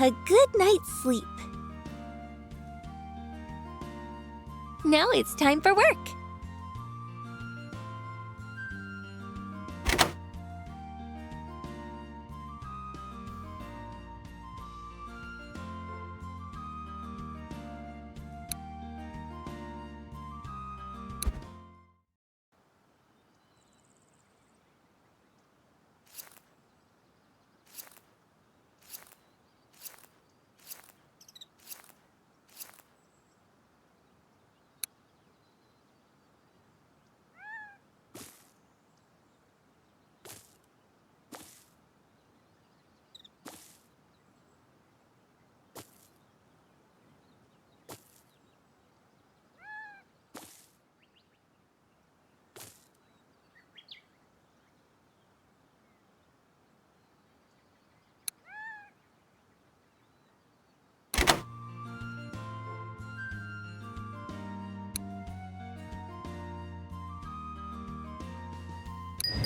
a good night's sleep. Now it's time for work.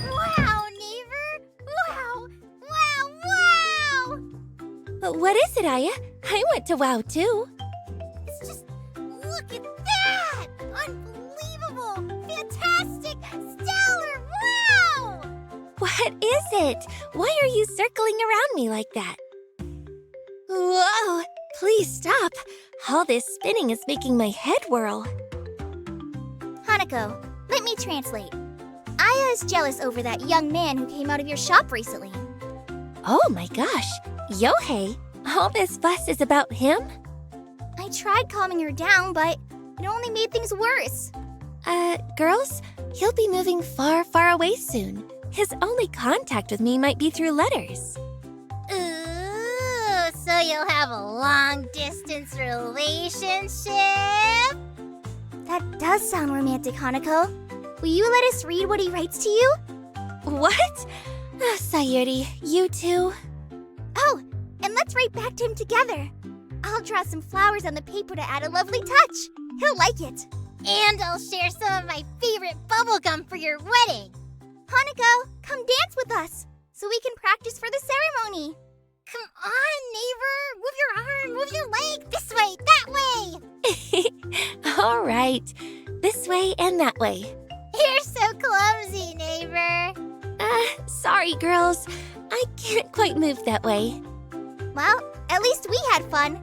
Wow, neighbor! Wow! Wow! Wow! What is it, Aya? I went to WoW too. It's just, look at that! Unbelievable! Fantastic! Stellar! Wow! What is it? Why are you circling around me like that? Whoa! Please stop. All this spinning is making my head whirl. Hanako, let me translate. Aya is jealous over that young man who came out of your shop recently. Oh my gosh, Yohei? All this fuss is about him? I tried calming her down, but it only made things worse. Girls, he'll be moving far, far away soon. His only contact with me might be through letters. Ooh, so you'll have a long-distance relationship? That does sound romantic, Hanako. Will you let us read what he writes to you? What? Sayuri, you too? Oh, and let's write back to him together. I'll draw some flowers on the paper to add a lovely touch. He'll like it. And I'll share some of my favorite bubblegum for your wedding. Hanako, come dance with us so we can practice for the ceremony. Come on, neighbor. Move your arm, move your leg. This way, that way. All right. This way and that way. You're so clumsy, neighbor. Sorry, girls. I can't quite move that way. Well, at least we had fun.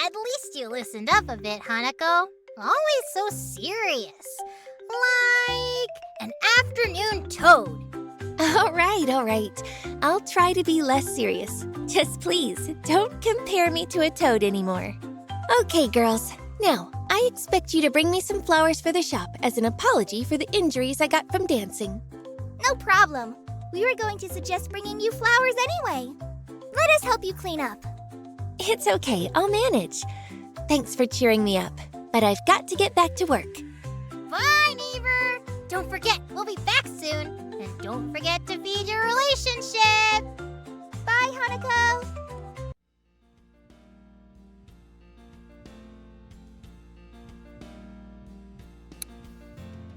At least you loosened up a bit, Hanako. Always so serious. Like an afternoon toad. All right. I'll try to be less serious. Just please, don't compare me to a toad anymore. Okay, girls. Now, I expect you to bring me some flowers for the shop as an apology for the injuries I got from dancing. No problem. We were going to suggest bringing you flowers anyway. Let us help you clean up. It's okay, I'll manage. Thanks for cheering me up, but I've got to get back to work. Bye, neighbor. Don't forget, we'll be back soon. And don't forget to feed your relationship. Bye, Hanako.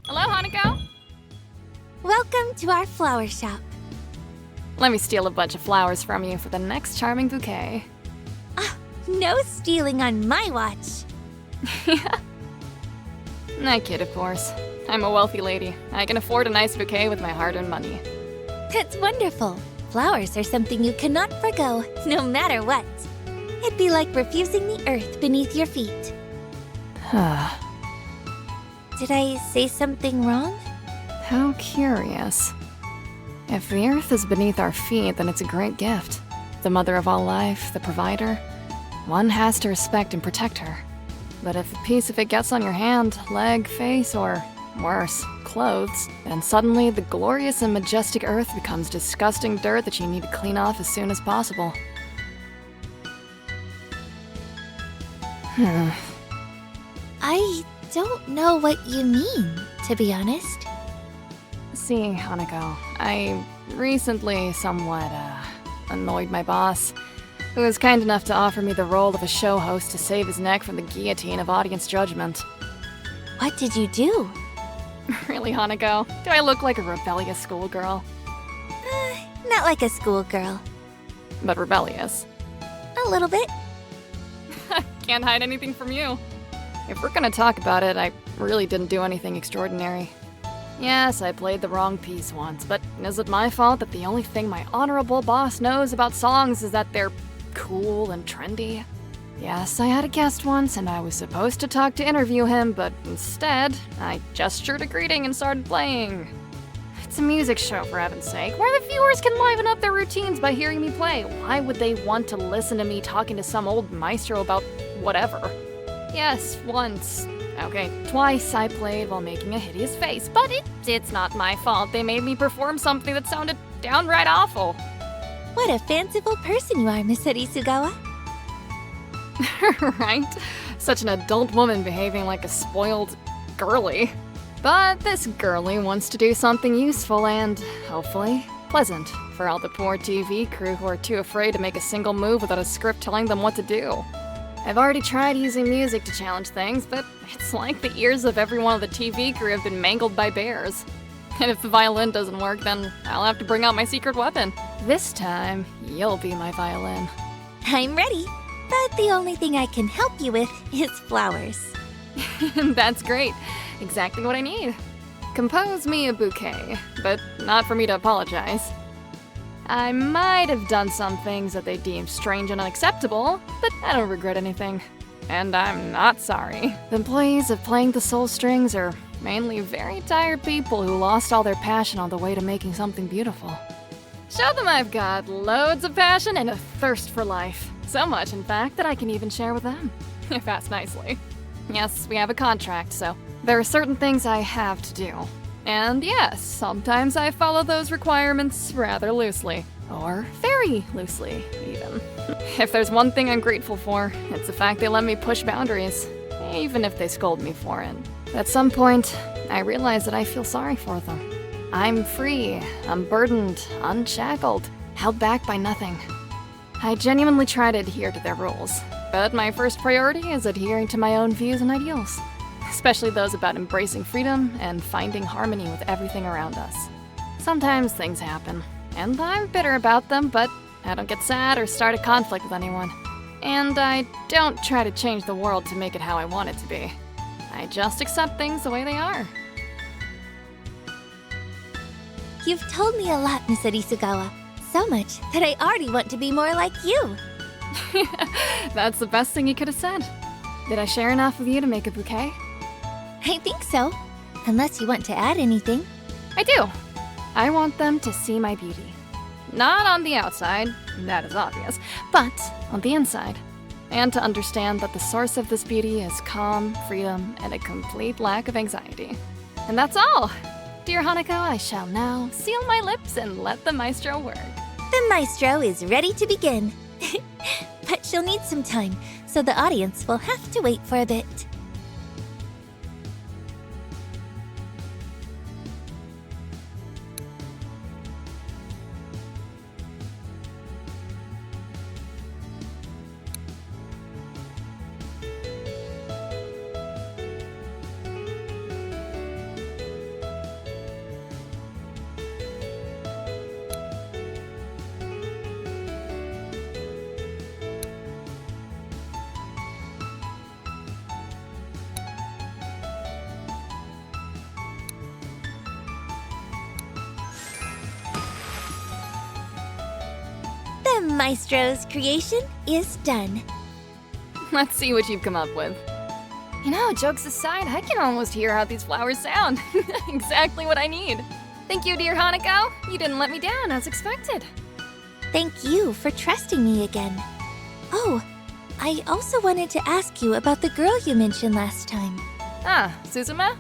Hello, Hanako? Welcome to our flower shop. Let me steal a bunch of flowers from you for the next charming bouquet. No stealing on my watch. I kid, of course. I'm a wealthy lady. I can afford a nice bouquet with my hard-earned money. That's wonderful. Flowers are something you cannot forgo, no matter what. It'd be like refusing the earth beneath your feet. Did I say something wrong? How curious. If the earth is beneath our feet, then it's a great gift. The mother of all life, the provider. One has to respect and protect her. But if a piece of it gets on your hand, leg, face, or, worse, clothes, then suddenly the glorious and majestic earth becomes disgusting dirt that you need to clean off as soon as possible. I don't know what you mean, to be honest. See, Hanako, I recently somewhat, annoyed my boss, who was kind enough to offer me the role of a show host to save his neck from the guillotine of audience judgment. What did you do? Really, Hanako? Do I look like a rebellious schoolgirl? Not like a schoolgirl. but rebellious. A little bit. Can't hide anything from you. If we're gonna talk about it, I really didn't do anything extraordinary. Yes, I played the wrong piece once, but is it my fault that the only thing my honorable boss knows about songs is that they're cool and trendy? Yes, I had a guest once, and I was supposed to talk to interview him, but instead, I gestured a greeting and started playing. It's a music show, for heaven's sake, where the viewers can liven up their routines by hearing me play. Why would they want to listen to me talking to some old maestro about whatever? Yes, once. Okay, twice I played while making a hideous face, but it's not my fault. They made me perform something that sounded downright awful. What a fanciful person you are, Miss Arisugawa. Right? Such an adult woman behaving like a spoiled girly. But this girly wants to do something useful and, hopefully, pleasant for all the poor TV crew who are too afraid to make a single move without a script telling them what to do. I've already tried using music to challenge things, but it's like the ears of every one of the TV crew have been mangled by bears. And if the violin doesn't work, then I'll have to bring out my secret weapon. This time, you'll be my violin. I'm ready, but the only thing I can help you with is flowers. That's great. Exactly what I need. Compose me a bouquet, but not for me to apologize. I might have done some things that they deemed strange and unacceptable, but I don't regret anything. And I'm not sorry. The employees of Playing the Soul Strings are mainly very tired people who lost all their passion on the way to making something beautiful. Show them I've got loads of passion and a thirst for life. So much, in fact, that I can even share with them. If asked nicely. Yes, we have a contract, so there are certain things I have to do. And yes, sometimes I follow those requirements rather loosely. Or very loosely, even. If there's one thing I'm grateful for, it's the fact they let me push boundaries, even if they scold me for it. At some point, I realize that I feel sorry for them. I'm free, unburdened, unshackled, held back by nothing. I genuinely try to adhere to their rules, but my first priority is adhering to my own views and ideals, especially those about embracing freedom and finding harmony with everything around us. Sometimes things happen, and I'm bitter about them, but I don't get sad or start a conflict with anyone. And I don't try to change the world to make it how I want it to be. I just accept things the way they are. You've told me a lot, Miss Arisugawa. So much that I already want to be more like you. That's the best thing you could have said. Did I share enough of you to make a bouquet? I think so. Unless you want to add anything. I do. I want them to see my beauty. Not on the outside, that is obvious, but on the inside. And to understand that the source of this beauty is calm, freedom, and a complete lack of anxiety. And that's all. Dear Hanako, I shall now seal my lips and let the maestro work. The maestro is ready to begin. But she'll need some time, so the audience will have to wait for a bit. The maestro's creation is done. Let's see what you've come up with. You know, jokes aside, I can almost hear how these flowers sound. Exactly what I need. Thank you, dear Hanako. You didn't let me down as expected. Thank you for trusting me again. Oh, I also wanted to ask you about the girl you mentioned last time. Ah, Suzume?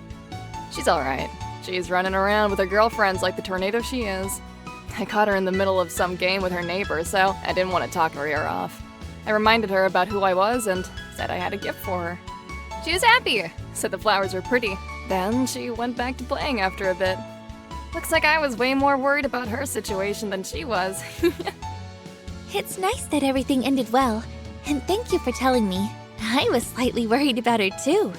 She's alright. She's running around with her girlfriends like the tornado she is. I caught her in the middle of some game with her neighbor, so I didn't want to talk her ear off. I reminded her about who I was and said I had a gift for her. She was happy, said the flowers were pretty. Then she went back to playing after a bit. Looks like I was way more worried about her situation than she was. It's nice that everything ended well, and thank you for telling me. I was slightly worried about her too.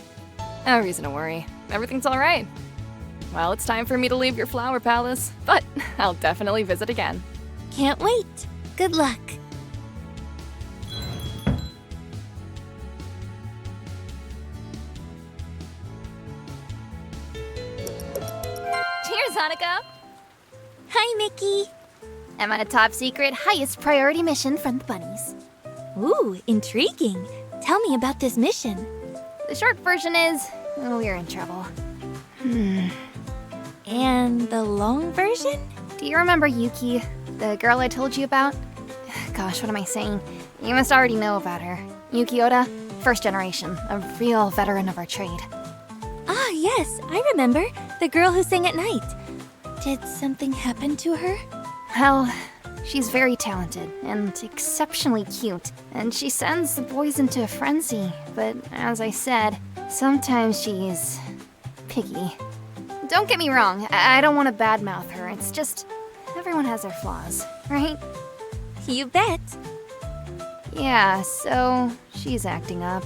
No reason to worry. Everything's alright. Well, it's time for me to leave your flower palace, but I'll definitely visit again. Can't wait. Good luck. Miki. I'm on a top secret, highest priority mission from the bunnies. Ooh, intriguing. Tell me about this mission. The short version is, we're in trouble. And the long version? Do you remember Yuki, the girl I told you about? Gosh, what am I saying? You must already know about her. Yuki Oda, first generation, a real veteran of our trade. Ah, yes, I remember. The girl who sang at night. Did something happen to her? Well, she's very talented and exceptionally cute, and she sends the boys into a frenzy. But as I said, sometimes she's picky. Don't get me wrong, I don't want to badmouth her. It's just, everyone has their flaws, right? You bet. Yeah, so she's acting up.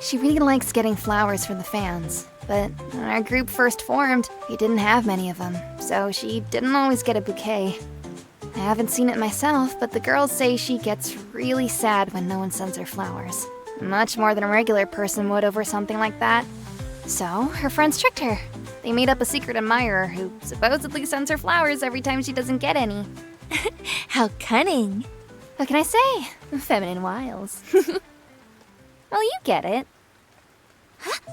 She really likes getting flowers for the fans, but when our group first formed, we didn't have many of them, so she didn't always get a bouquet. I haven't seen it myself, but the girls say she gets really sad when no one sends her flowers. Much more than a regular person would over something like that. So, her friends tricked her. They made up a secret admirer who supposedly sends her flowers every time she doesn't get any. How cunning. What can I say? Feminine wiles. Well, you get it.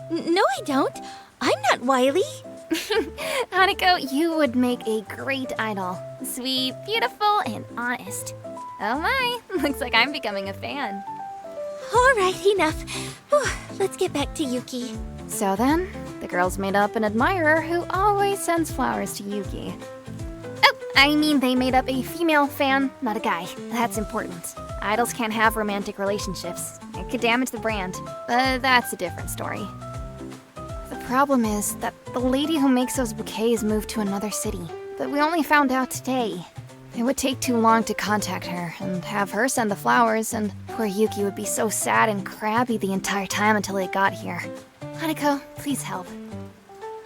No, I don't. I'm not wily. Hanako, you would make a great idol. Sweet, beautiful, and honest. Oh my, looks like I'm becoming a fan. All right, enough. Whew, let's get back to Yuki. So then, the girls made up an admirer who always sends flowers to Yuki. Oh, I mean they made up a female fan, not a guy. That's important. Idols can't have romantic relationships. It could damage the brand. But that's a different story. The problem is that the lady who makes those bouquets moved to another city. But we only found out today. It would take too long to contact her and have her send the flowers, and poor Yuki would be so sad and crabby the entire time until they got here. Hanako, please help.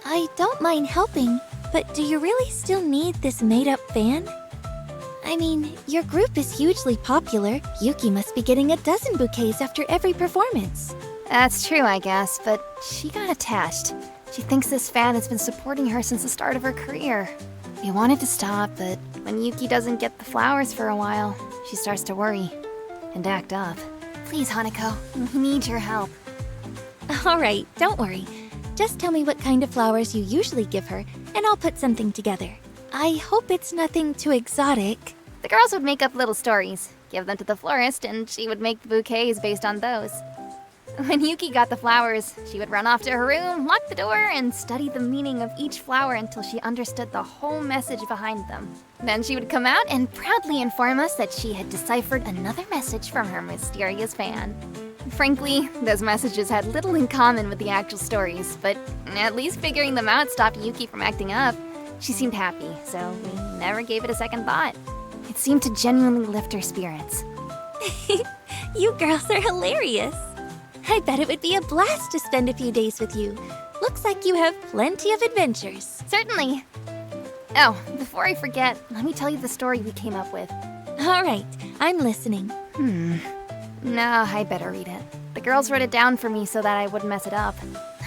I don't mind helping, but do you really still need this made-up fan? I mean, your group is hugely popular. Yuki must be getting a dozen bouquets after every performance. That's true, I guess, but she got attached. She thinks this fan has been supporting her since the start of her career. We wanted to stop, but when Yuki doesn't get the flowers for a while, she starts to worry and act up. Please, Hanako, we need your help. All right, don't worry. Just tell me what kind of flowers you usually give her, and I'll put something together. I hope it's nothing too exotic. The girls would make up little stories, give them to the florist, and she would make the bouquets based on those. When Yuki got the flowers, she would run off to her room, lock the door, and study the meaning of each flower until she understood the whole message behind them. Then she would come out and proudly inform us that she had deciphered another message from her mysterious fan. Frankly, those messages had little in common with the actual stories, but at least figuring them out stopped Yuki from acting up. She seemed happy, so we never gave it a second thought. It seemed to genuinely lift her spirits. You girls are hilarious. I bet it would be a blast to spend a few days with you. Looks like you have plenty of adventures. Certainly. Oh, before I forget, let me tell you the story we came up with. All right, I'm listening. No, I better read it. The girls wrote it down for me so that I wouldn't mess it up.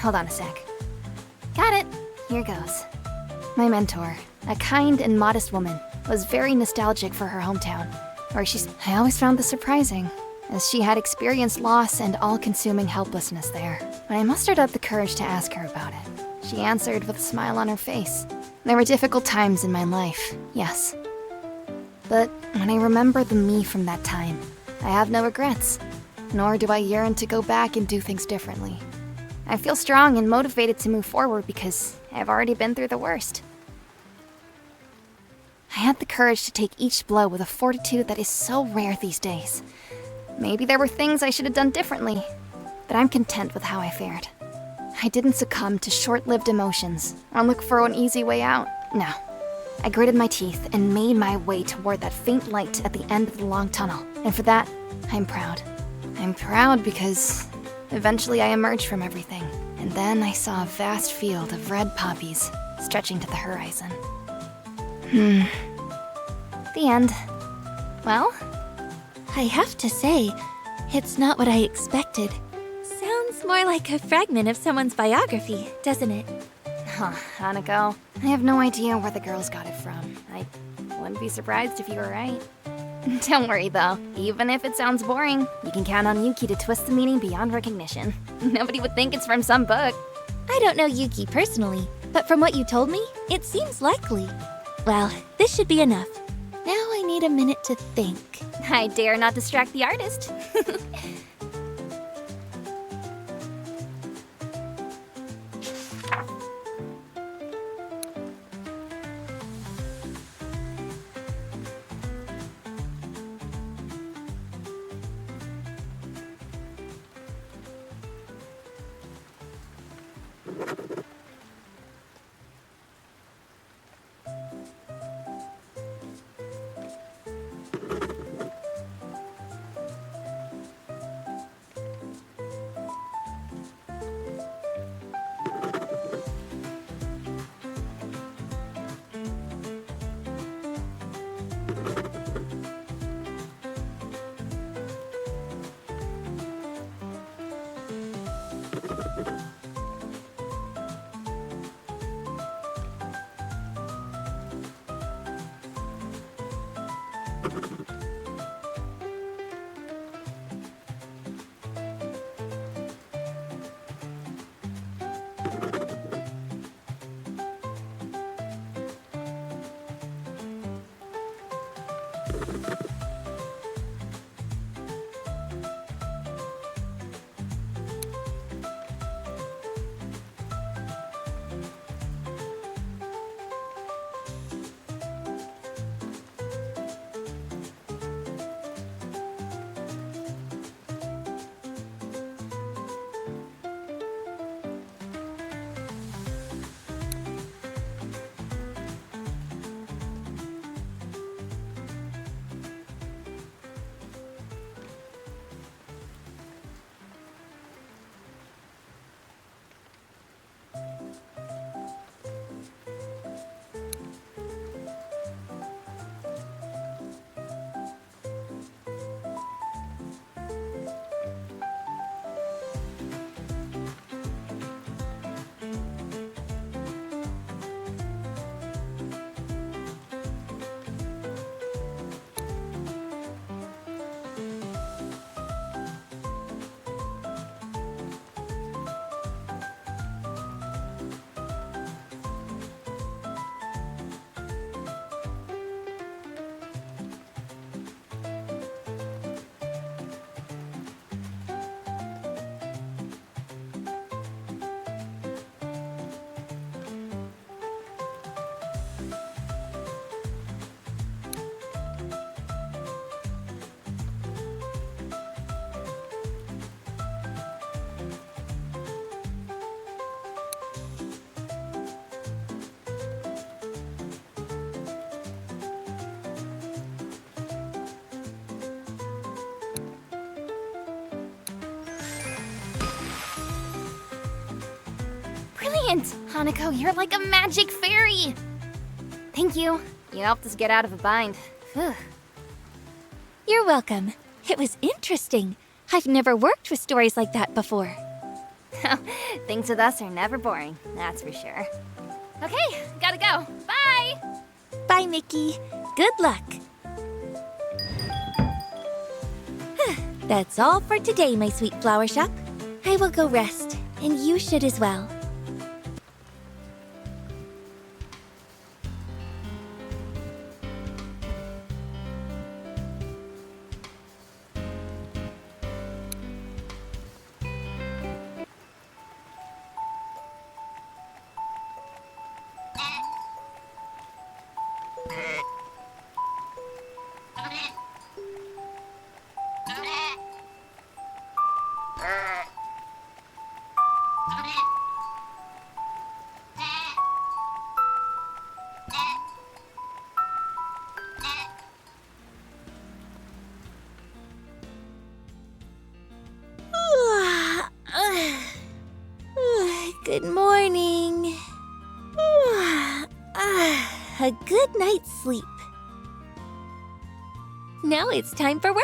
Hold on a sec. Got it. Here goes. My mentor, a kind and modest woman, was very nostalgic for her hometown, where I always found this surprising, as she had experienced loss and all-consuming helplessness there. When I mustered up the courage to ask her about it, she answered with a smile on her face. There were difficult times in my life, yes. But when I remember the me from that time, I have no regrets, nor do I yearn to go back and do things differently. I feel strong and motivated to move forward because I've already been through the worst. I had the courage to take each blow with a fortitude that is so rare these days. Maybe there were things I should have done differently, but I'm content with how I fared. I didn't succumb to short-lived emotions or look for an easy way out. No. I gritted my teeth and made my way toward that faint light at the end of the long tunnel. And for that, I'm proud. I'm proud because eventually I emerged from everything. And then I saw a vast field of red poppies stretching to the horizon. The end. Well, I have to say, it's not what I expected. Sounds more like a fragment of someone's biography, doesn't it? Hanako, I have no idea where the girls got it from. I wouldn't be surprised if you were right. Don't worry though, even if it sounds boring, you can count on Yuki to twist the meaning beyond recognition. Nobody would think it's from some book. I don't know Yuki personally, but from what you told me, it seems likely. Well, this should be enough. Now I need a minute to think. I dare not distract the artist. Brilliant! Hanako, you're like a magic fairy! Thank you. You helped us get out of a bind. Phew. You're welcome. It was interesting. I've never worked with stories like that before. Things with us are never boring, that's for sure. Okay, gotta go. Bye! Bye, Miki. Good luck. That's all for today, my sweet flower shop. I will go rest, and you should as well. Good morning. A good night's sleep. Now it's time for work.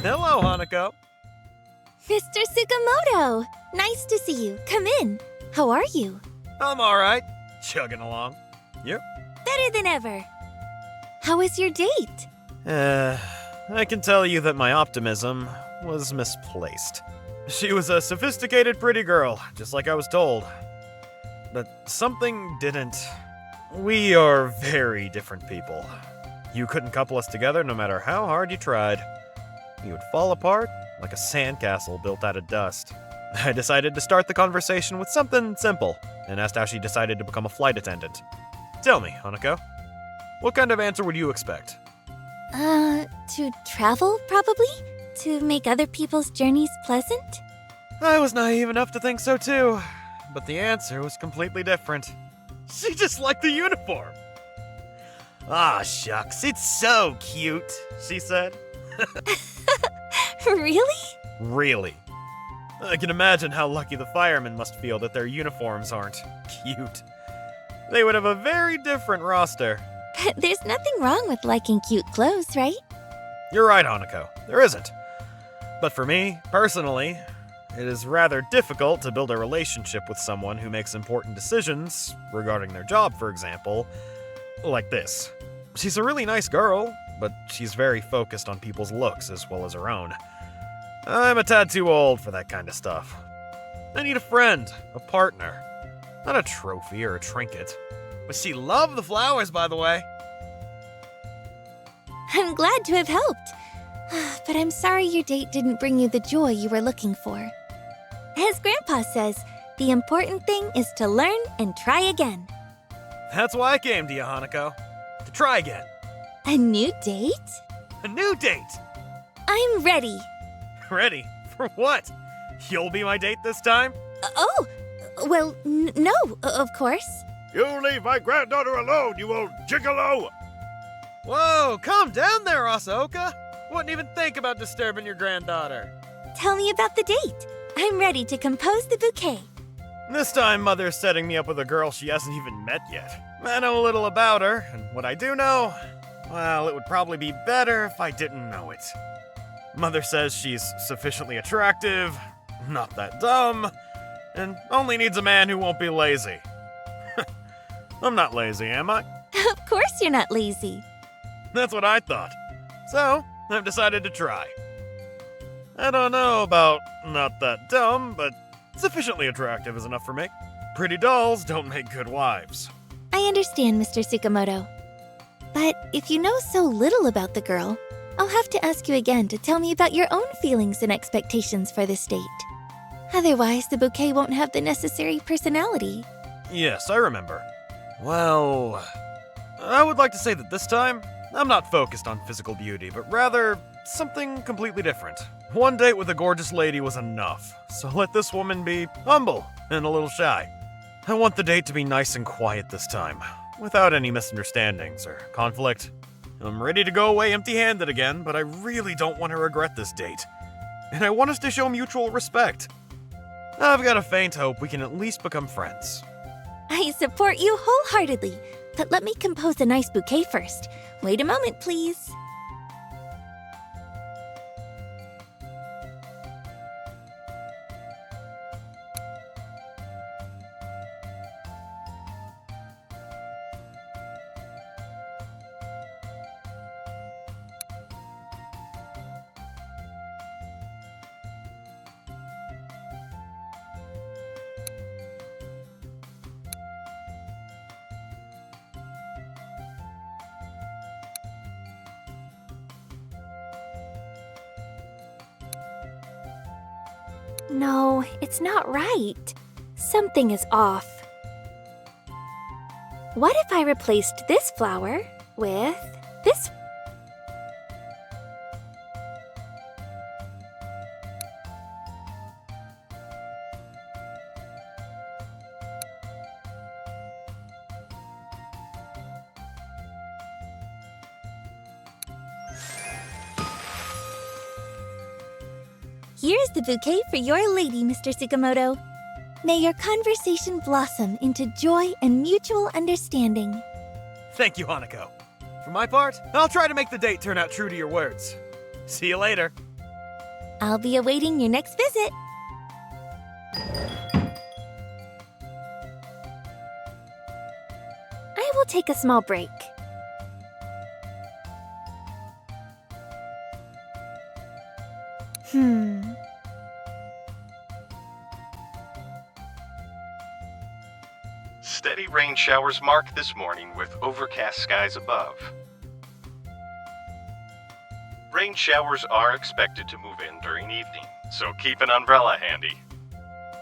Hello, Hanako. Mr. Tsukamoto! Nice to see you. Come in. How are you? I'm alright. Chugging along. You? Better than ever. How was your date? I can tell you that my optimism was misplaced. She was a sophisticated, pretty girl, just like I was told. But something didn't. We are very different people. You couldn't couple us together no matter how hard you tried. You would fall apart like a sandcastle built out of dust. I decided to start the conversation with something simple, and asked how she decided to become a flight attendant. Tell me, Hanako, what kind of answer would you expect? To travel, probably? To make other people's journeys pleasant? I was naive enough to think so too, but the answer was completely different. She just liked the uniform. Ah, shucks, it's so cute, she said. Really? Really. I can imagine how lucky the firemen must feel that their uniforms aren't cute. They would have a very different roster. There's nothing wrong with liking cute clothes, right? You're right, Hanako. There isn't. But for me, personally, it is rather difficult to build a relationship with someone who makes important decisions, regarding their job, for example, like this. She's a really nice girl, but she's very focused on people's looks as well as her own. I'm a tad too old for that kind of stuff. I need a friend, a partner, not a trophy or a trinket. But she loved the flowers, by the way. I'm glad to have helped. But I'm sorry your date didn't bring you the joy you were looking for. As Grandpa says, the important thing is to learn and try again. That's why I came to you, Hanako. To try again. A new date? A new date! I'm ready. Ready? For what? You'll be my date this time? Well, no, of course. You leave my granddaughter alone, you old gigolo! Whoa, calm down there, Asaoka. Wouldn't even think about disturbing your granddaughter. Tell me about the date. I'm ready to compose the bouquet. This time, Mother's setting me up with a girl she hasn't even met yet. I know a little about her, and what I do know, well, it would probably be better if I didn't know it. Mother says she's sufficiently attractive, not that dumb, and only needs a man who won't be lazy. I'm not lazy, am I? Of course you're not lazy. That's what I thought. So, I've decided to try. I don't know about not that dumb, but sufficiently attractive is enough for me. Pretty dolls don't make good wives. I understand, Mr. Tsukamoto. But if you know so little about the girl, I'll have to ask you again to tell me about your own feelings and expectations for this date. Otherwise, the bouquet won't have the necessary personality. Yes, I remember. Well, I would like to say that this time, I'm not focused on physical beauty, but rather something completely different. One date with a gorgeous lady was enough, so let this woman be humble and a little shy. I want the date to be nice and quiet this time, without any misunderstandings or conflict. I'm ready to go away empty-handed again, but I really don't want to regret this date. And I want us to show mutual respect. I've got a faint hope we can at least become friends. I support you wholeheartedly, but let me compose a nice bouquet first. Wait a moment, please. No, it's not right. Something is off. What if I replaced this flower with this? Here's the bouquet for your lady, Mr. Tsukamoto. May your conversation blossom into joy and mutual understanding. Thank you, Hanako. For my part, I'll try to make the date turn out true to your words. See you later. I'll be awaiting your next visit. I will take a small break. Steady rain showers mark this morning with overcast skies above. Rain showers are expected to move in during evening, so keep an umbrella handy.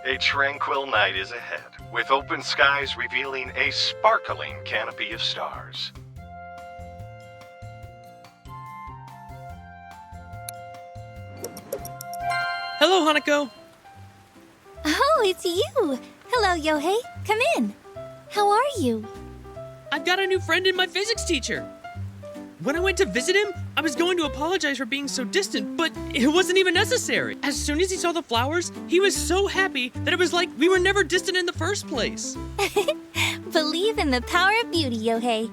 A tranquil night is ahead, with open skies revealing a sparkling canopy of stars. Hello, Hanako. Oh, it's you! Hello, Yohei. Come in. How are you? I've got a new friend in my physics teacher. When I went to visit him, I was going to apologize for being so distant, but it wasn't even necessary. As soon as he saw the flowers, he was so happy that it was like we were never distant in the first place. Believe in the power of beauty, Yohei.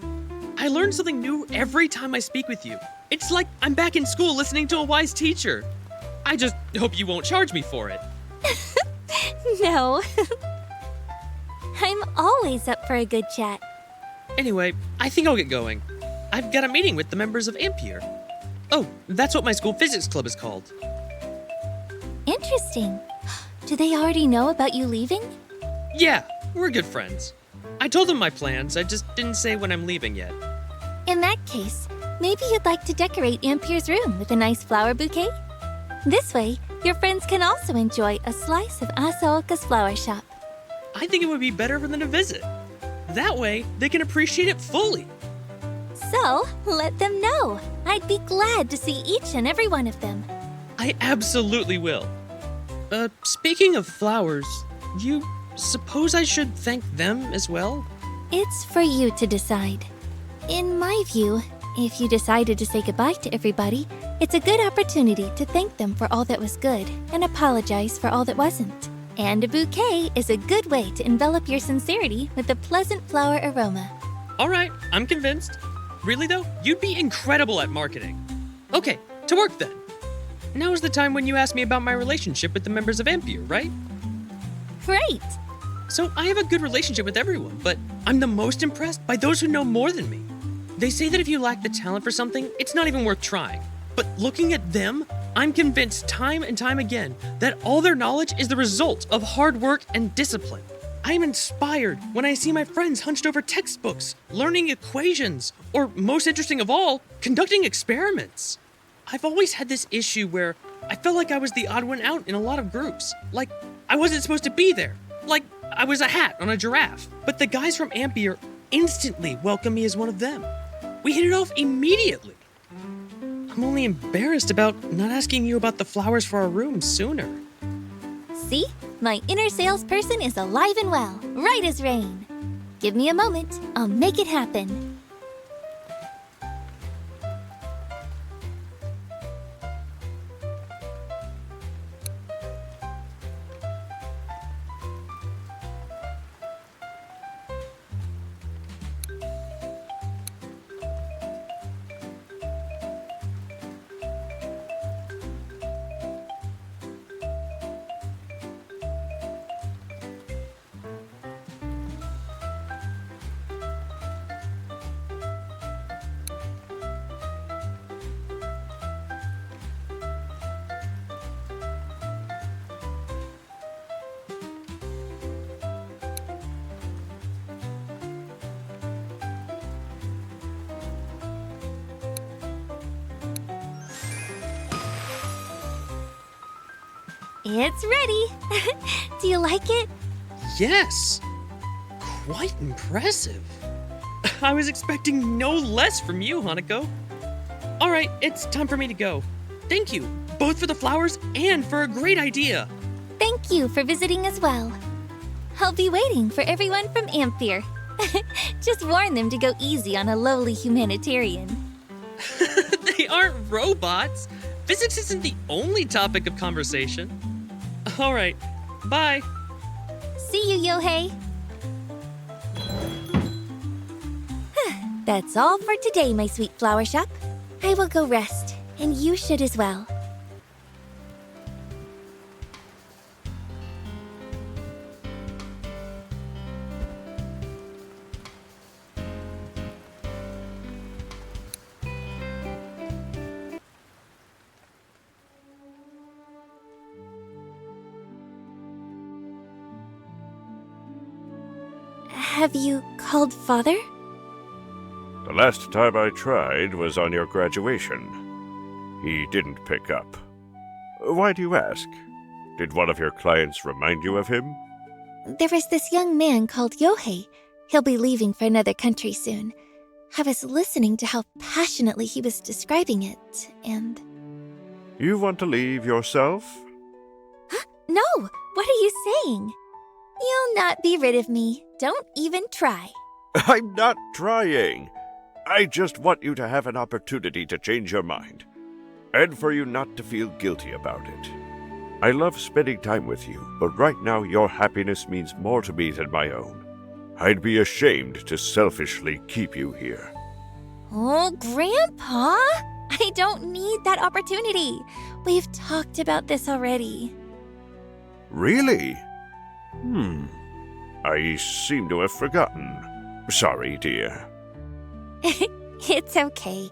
I learn something new every time I speak with you. It's like I'm back in school listening to a wise teacher. I just hope you won't charge me for it. No. I'm always up for a good chat. Anyway, I think I'll get going. I've got a meeting with the members of Ampere. Oh, that's what my school physics club is called. Interesting. Do they already know about you leaving? Yeah, we're good friends. I told them my plans, I just didn't say when I'm leaving yet. In that case, maybe you'd like to decorate Ampere's room with a nice flower bouquet? This way, your friends can also enjoy a slice of Asaoka's flower shop. I think it would be better for them to visit. That way, they can appreciate it fully. So, let them know. I'd be glad to see each and every one of them. I absolutely will. Speaking of flowers, you suppose I should thank them as well? It's for you to decide. In my view, if you decided to say goodbye to everybody, it's a good opportunity to thank them for all that was good and apologize for all that wasn't. And a bouquet is a good way to envelop your sincerity with a pleasant flower aroma. All right, I'm convinced. Really though, you'd be incredible at marketing. Okay, to work then. Now is the time when you asked me about my relationship with the members of Ampere, right? Right. So I have a good relationship with everyone, but I'm the most impressed by those who know more than me. They say that if you lack the talent for something, it's not even worth trying. But looking at them, I'm convinced time and time again that all their knowledge is the result of hard work and discipline. I am inspired when I see my friends hunched over textbooks, learning equations, or most interesting of all, conducting experiments. I've always had this issue where I felt like I was the odd one out in a lot of groups. Like I wasn't supposed to be there. Like I was a hat on a giraffe. But the guys from Ampere instantly welcomed me as one of them. We hit it off immediately. I'm only embarrassed about not asking you about the flowers for our room sooner. See? My inner salesperson is alive and well, right as rain. Give me a moment, I'll make it happen. It's ready. Do you like it? Yes! Quite impressive. I was expecting no less from you, Hanako. All right, it's time for me to go. Thank you, both for the flowers and for a great idea. Thank you for visiting as well. I'll be waiting for everyone from Ampere. Just warn them to go easy on a lowly humanitarian. They aren't robots. Physics isn't the only topic of conversation. All right, bye. See you, Yohei. That's all for today, my sweet flower shop. I will go rest, and you should as well. Have you called Father? The last time I tried was on your graduation. He didn't pick up. Why do you ask? Did one of your clients remind you of him? There was this young man called Yohei. He'll be leaving for another country soon. I was listening to how passionately he was describing it, and... You want to leave yourself? No! What are you saying? You'll not be rid of me. Don't even try. I'm not trying. I just want you to have an opportunity to change your mind, and for you not to feel guilty about it. I love spending time with you, but right now your happiness means more to me than my own. I'd be ashamed to selfishly keep you here. Oh, Grandpa! I don't need that opportunity. We've talked about this already. Really? I seem to have forgotten. Sorry, dear. It's okay.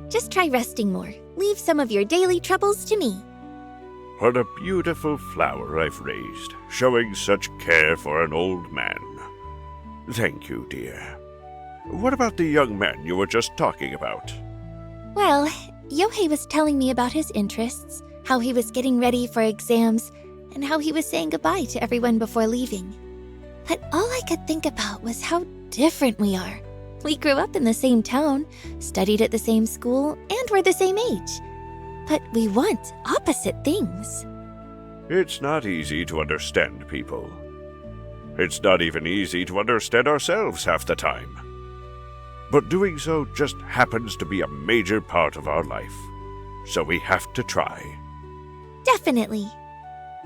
Just try resting more. Leave some of your daily troubles to me. What a beautiful flower I've raised, showing such care for an old man. Thank you, dear. What about the young man you were just talking about? Well, Yohei was telling me about his interests, how he was getting ready for exams, and how he was saying goodbye to everyone before leaving. But all I could think about was how different we are. We grew up in the same town, studied at the same school, and were the same age. But we want opposite things. It's not easy to understand people. It's not even easy to understand ourselves half the time. But doing so just happens to be a major part of our life. So we have to try. Definitely.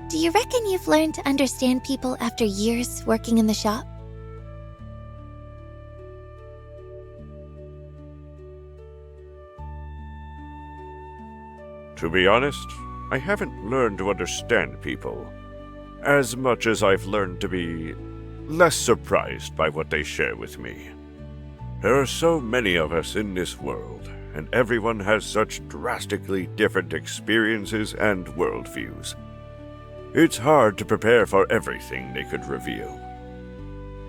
Do you reckon you've learned to understand people after years working in the shop? To be honest, I haven't learned to understand people as much as I've learned to be less surprised by what they share with me. There are so many of us in this world, and everyone has such drastically different experiences and worldviews. It's hard to prepare for everything they could reveal.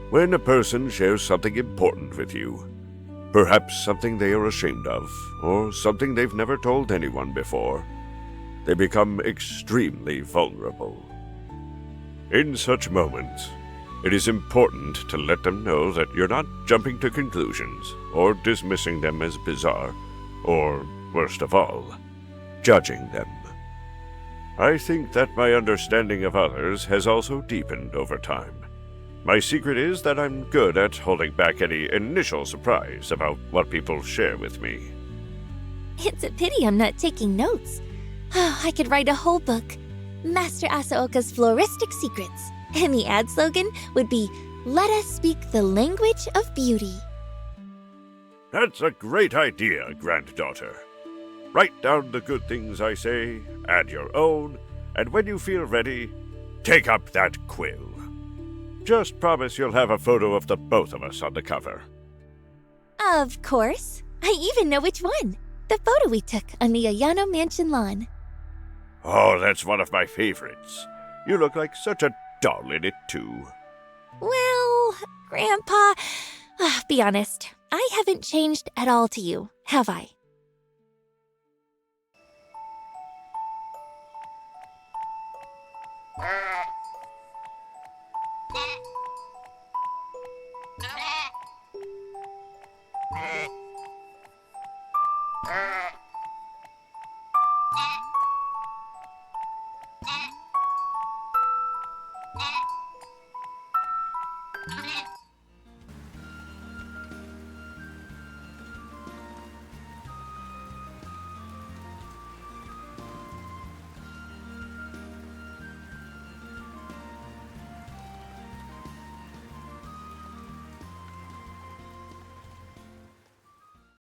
When a person shares something important with you, perhaps something they are ashamed of, or something they've never told anyone before, they become extremely vulnerable. In such moments, it is important to let them know that you're not jumping to conclusions or dismissing them as bizarre, or, worst of all, judging them. I think that my understanding of others has also deepened over time. My secret is that I'm good at holding back any initial surprise about what people share with me. It's a pity I'm not taking notes. I could write a whole book. Master Asaoka's Floristic Secrets. And the ad slogan would be, "Let us speak the language of beauty." That's a great idea, granddaughter. Write down the good things I say, add your own, and when you feel ready, take up that quill. Just promise you'll have a photo of the both of us on the cover. Of course. I even know which one. The photo we took on the Ayano Mansion lawn. Oh, that's one of my favorites. You look like such a doll in it, too. Well, Grandpa, be honest. I haven't changed at all to you, have I?